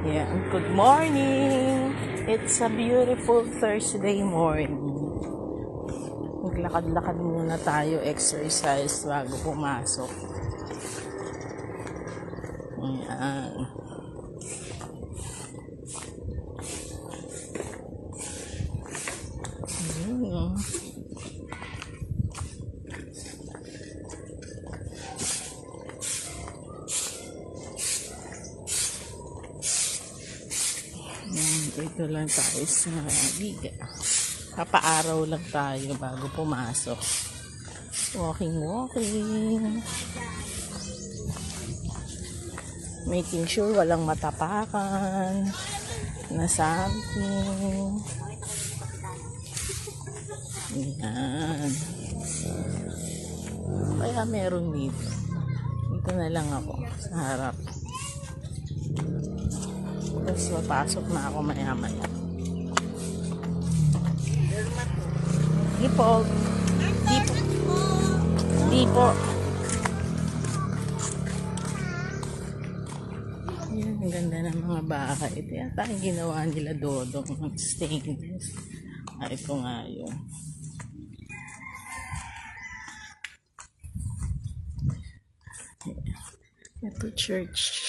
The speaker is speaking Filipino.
Yeah, good morning! It's a beautiful Thursday morning. Maglakad-lakad muna tayo, exercise bago pumasok. Ayan. Dito lang tayo sa Liga. Papaaraw lang tayo bago pumasok. Walking. Making sure walang matapakan na something. Ayan. Kaya meron dito. Dito na lang ako sa harap. Tapos mapasok na ako maya-maya. Di po. Yan, ang ganda ng mga bahay. Ito yata ang ginawa nila Dodong ng stainless. Ito nga yun. Ito church.